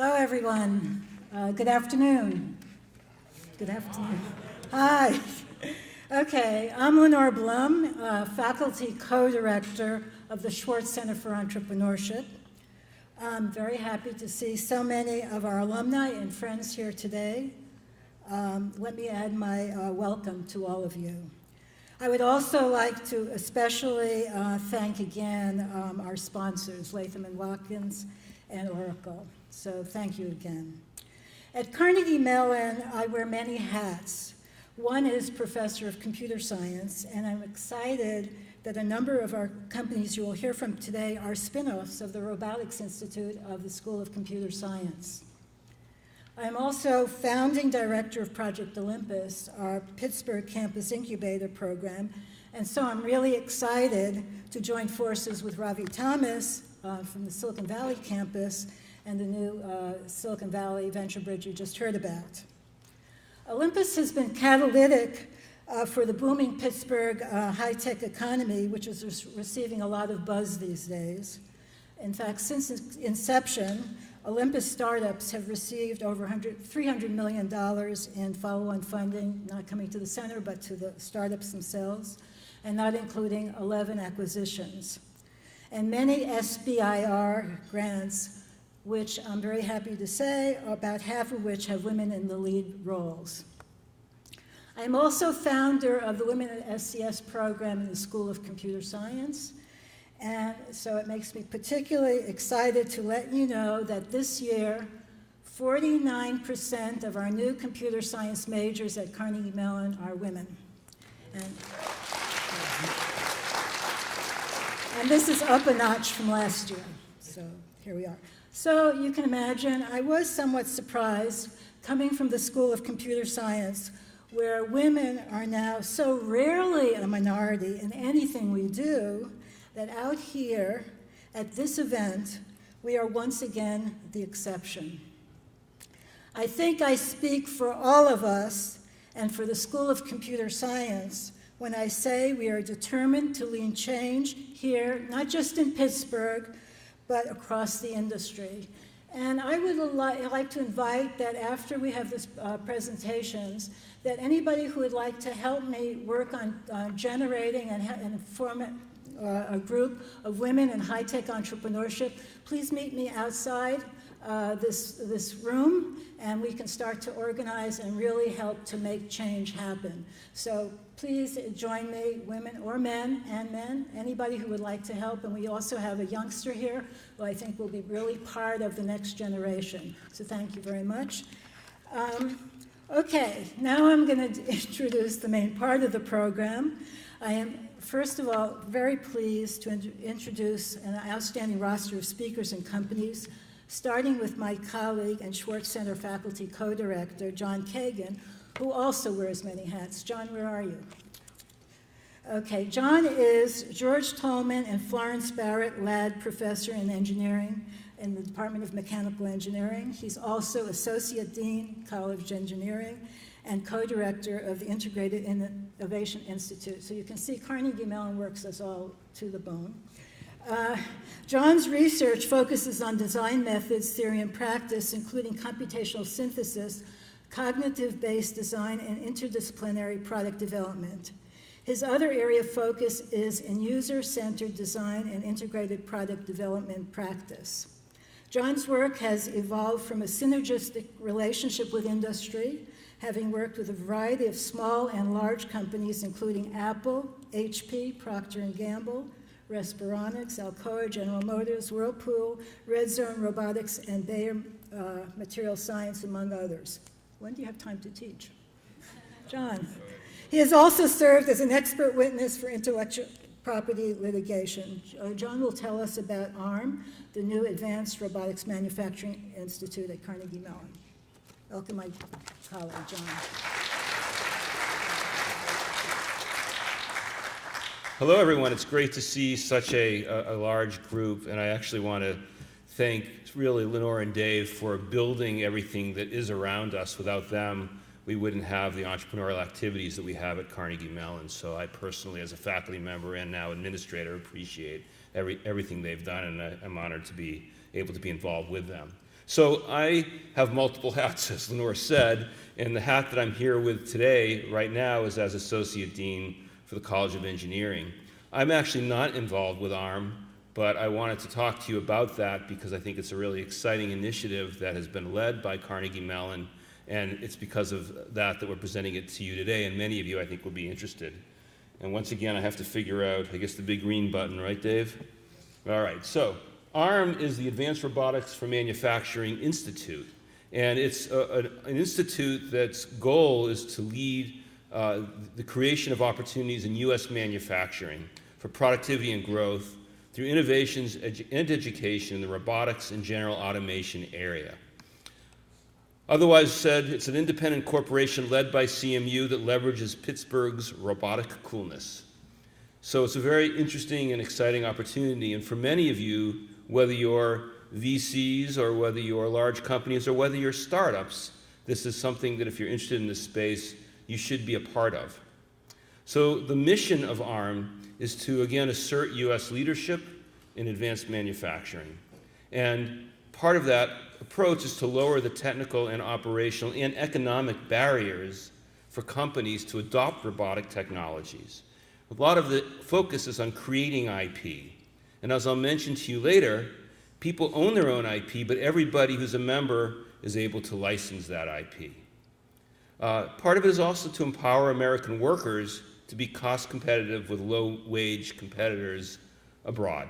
Hello, everyone. Good afternoon. Good afternoon. Hi. Okay, I'm Lenore Blum, faculty co-director of the Swartz Center for Entrepreneurship. I'm very happy to see so many of our alumni and friends here today. Let me add my welcome to all of you. I would also like to especially thank again our sponsors, Latham & Watkins and Oracle. So thank you again. At Carnegie Mellon, I wear many hats. One is professor of computer science, and I'm excited that a number of our companies you will hear from today are spin-offs of the Robotics Institute of the School of Computer Science. I'm also founding director of Project Olympus, our Pittsburgh campus incubator program, and so I'm really excited to join forces with Ravi Thomas from the Silicon Valley campus and the new Silicon Valley Venture Bridge you just heard about. Olympus has been catalytic for the booming Pittsburgh high-tech economy, which is receiving a lot of buzz these days. In fact, since its inception, Olympus startups have received over $300 million in follow-on funding, not coming to the center, but to the startups themselves, and not including 11 acquisitions. And many SBIR grants, which I'm very happy to say, about half of which have women in the lead roles. I'm also founder of the Women at SCS program in the School of Computer Science. And so it makes me particularly excited to let you know that this year, 49% of our new computer science majors at Carnegie Mellon are women. And this is up a notch from last year. So here we are. So you can imagine, I was somewhat surprised coming from the School of Computer Science, where women are now so rarely a minority in anything we do, that out here at this event, we are once again the exception. I think I speak for all of us and for the School of Computer Science when I say we are determined to lead change here, not just in Pittsburgh, but across the industry. And I would like to invite that after we have this presentations, that anybody who would like to help me work on generating and forming a group of women in high-tech entrepreneurship, please meet me outside this room, and we can start to organize and really help to make change happen. So please join me, women or men, anybody who would like to help. And we also have a youngster here who I think will be really part of the next generation. So thank you very much. Okay, now I'm going to introduce the main part of the program. I am, first of all, very pleased to introduce an outstanding roster of speakers and companies, starting with my colleague and Swartz Center faculty co-director, John Cagan, who also wears many hats. John, where are you? Okay, John is George Tallman and Florence Barrett Ladd Professor in Engineering in the Department of Mechanical Engineering. He's also Associate Dean, College of Engineering, and co-director of the Integrated Innovation Institute. So you can see Carnegie Mellon works us all to the bone. John's research focuses on design methods, theory, and practice, including computational synthesis, cognitive-based design, and interdisciplinary product development. His other area of focus is in user-centered design and integrated product development practice. John's work has evolved from a synergistic relationship with industry, having worked with a variety of small and large companies, including Apple, HP, Procter & Gamble, Respironics, Alcoa, General Motors, Whirlpool, Red Zone Robotics, and Bayer Material Science, among others. When do you have time to teach? John. He has also served as an expert witness for intellectual property litigation. John will tell us about ARM, the new Advanced Robotics Manufacturing Institute at Carnegie Mellon. Welcome, my colleague, John. Hello, everyone. It's great to see such a large group, and I actually want to thank really Lenore and Dave for building everything that is around us. Without them, we wouldn't have the entrepreneurial activities that we have at Carnegie Mellon. So I personally, as a faculty member and now administrator, appreciate everything they've done, and I'm honored to be able to be involved with them. So I have multiple hats, as Lenore said, and the hat that I'm here with today, right now, is as Associate Dean for the College of Engineering. I'm actually not involved with ARM, but I wanted to talk to you about that because I think it's a really exciting initiative that has been led by Carnegie Mellon, and it's because of that we're presenting it to you today, and many of you, I think, will be interested. And once again, I have to figure out, I guess, the big green button, right, Dave? All right, so ARM is the Advanced Robotics for Manufacturing Institute, and it's an institute that's goal is to lead the creation of opportunities in U.S. manufacturing for productivity and growth through innovations and education in the robotics and general automation area. Otherwise said, it's an independent corporation led by CMU that leverages Pittsburgh's robotic coolness. So it's a very interesting and exciting opportunity, and for many of you, whether you're VCs or whether you're large companies or whether you're startups, this is something that if you're interested in this space, you should be a part of. So the mission of ARM is to, again, assert U.S. leadership in advanced manufacturing. And part of that approach is to lower the technical and operational and economic barriers for companies to adopt robotic technologies. A lot of the focus is on creating IP. And as I'll mention to you later, people own their own IP, but everybody who's a member is able to license that IP. Part of it is also to empower American workers to be cost competitive with low-wage competitors abroad,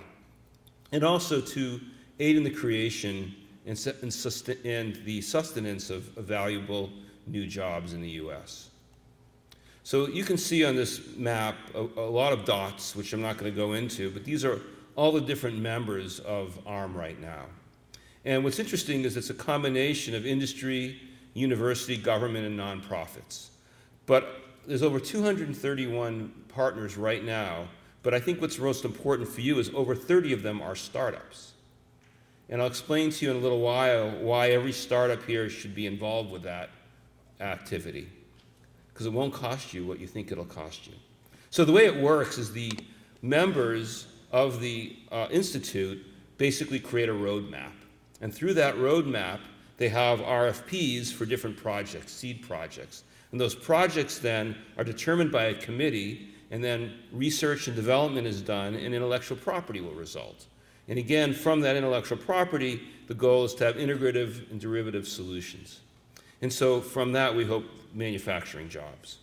and also to aid in the creation and the sustenance of valuable new jobs in the U.S. So you can see on this map a lot of dots, which I'm not going to go into, but these are all the different members of ARM right now. And what's interesting is it's a combination of industry, university, government, and nonprofits. But there's over 231 partners right now, but I think what's most important for you is over 30 of them are startups. And I'll explain to you in a little while why every startup here should be involved with that activity, because it won't cost you what you think it'll cost you. So the way it works is the members of the Institute basically create a roadmap. And through that roadmap, they have RFPs for different projects, seed projects. And those projects then are determined by a committee, and then research and development is done, and intellectual property will result. And again, from that intellectual property, the goal is to have integrative and derivative solutions. And so from that, we hope manufacturing jobs.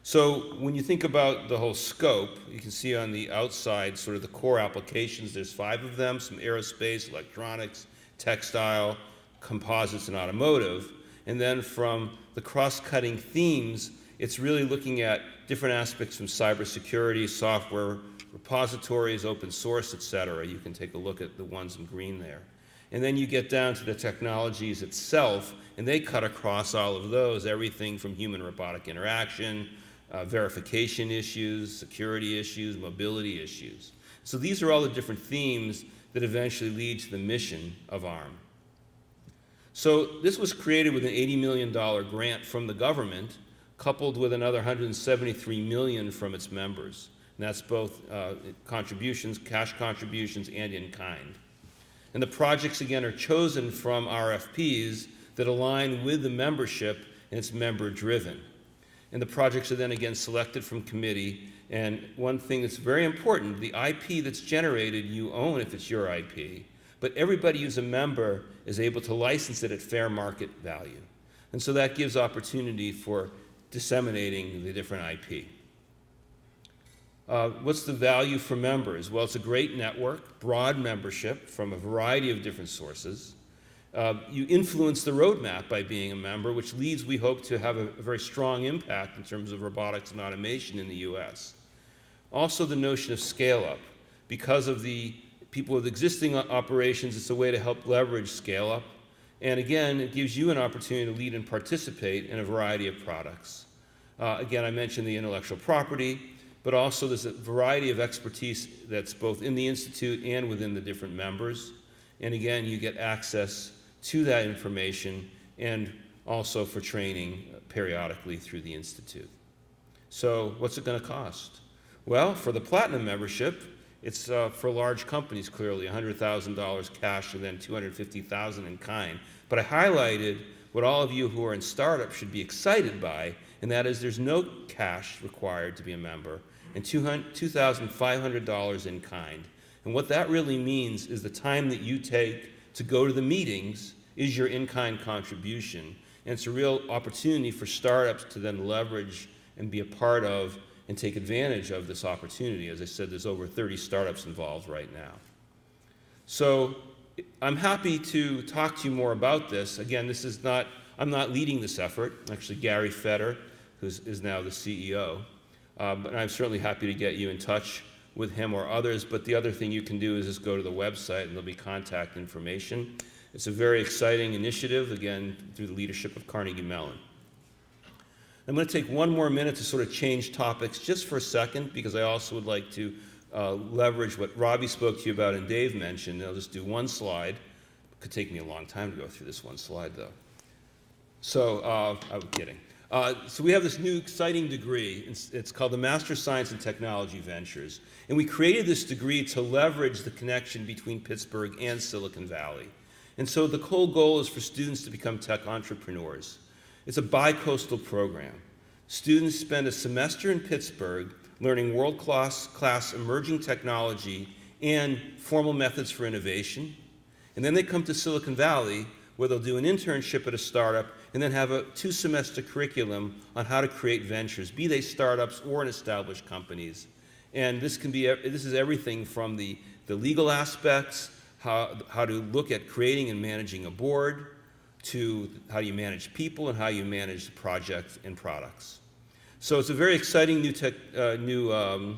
So when you think about the whole scope, you can see on the outside sort of the core applications. There's 5 of them, some aerospace, electronics, textile, composites, and automotive. And then from the cross-cutting themes, it's really looking at different aspects from cybersecurity, software, repositories, open source, et cetera. You can take a look at the ones in green there. And then you get down to the technologies itself, and they cut across all of those, everything from human-robotic interaction, verification issues, security issues, mobility issues. So these are all the different themes that eventually lead to the mission of ARM. So this was created with an $80 million grant from the government, coupled with another $173 million from its members. And that's both contributions, cash contributions, and in kind. And the projects, again, are chosen from RFPs that align with the membership, and it's member-driven. And the projects are then, again, selected from committee. And one thing that's very important, the IP that's generated, you own if it's your IP. But everybody who's a member is able to license it at fair market value. And so that gives opportunity for disseminating the different IP. What's the value for members? Well, it's a great network, broad membership from a variety of different sources. You influence the roadmap by being a member, which leads, we hope, to have a very strong impact in terms of robotics and automation in the US. Also the notion of scale-up. Because of the people with existing operations, it's a way to help leverage scale-up. And again, it gives you an opportunity to lead and participate in a variety of products. Again, I mentioned the intellectual property, but also there's a variety of expertise that's both in the Institute and within the different members. And again, you get access to that information and also for training periodically through the Institute. So what's it going to cost? Well, for the Platinum membership, It's for large companies, clearly, $100,000 cash and then $250,000 in kind. But I highlighted what all of you who are in startups should be excited by, and that is there's no cash required to be a member, and $2,500 in kind. And what that really means is the time that you take to go to the meetings is your in-kind contribution. And it's a real opportunity for startups to then leverage and be a part of and take advantage of this opportunity. As I said, there's over 30 startups involved right now. So I'm happy to talk to you more about this. Again, I'm not leading this effort. Actually, Gary Fetter, who is now the CEO. But I'm certainly happy to get you in touch with him or others. But the other thing you can do is just go to the website and there'll be contact information. It's a very exciting initiative, again, through the leadership of Carnegie Mellon. I'm going to take one more minute to sort of change topics just for a second, because I also would like to leverage what Robbie spoke to you about and Dave mentioned. I'll just do one slide. It could take me a long time to go through this one slide, though. So, I'm kidding. So we have this new exciting degree. It's called the Master of Science and Technology Ventures. And we created this degree to leverage the connection between Pittsburgh and Silicon Valley. And so the whole goal is for students to become tech entrepreneurs. It's a bi-coastal program. Students spend a semester in Pittsburgh learning world-class emerging technology and formal methods for innovation. And then they come to Silicon Valley, where they'll do an internship at a startup and then have a 2-semester curriculum on how to create ventures, be they startups or in established companies. And this is everything from the legal aspects, how to look at creating and managing a board, to how you manage people and how you manage projects and products. So it's a very exciting new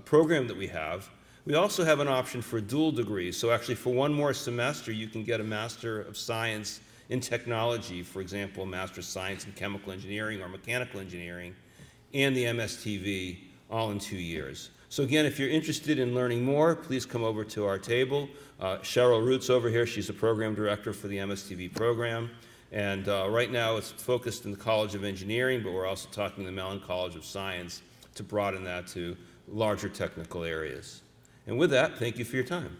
program that we have. We also have an option for a dual degree. So actually for one more semester, you can get a Master of Science in Technology, for example, a Master of Science in Chemical Engineering or Mechanical Engineering, and the MSTV, all in 2 years. So again, if you're interested in learning more, please come over to our table. Cheryl Root's over here. She's the program director for the MSTV program. And right now it's focused in the College of Engineering, but we're also talking to the Mellon College of Science to broaden that to larger technical areas. And with that, thank you for your time.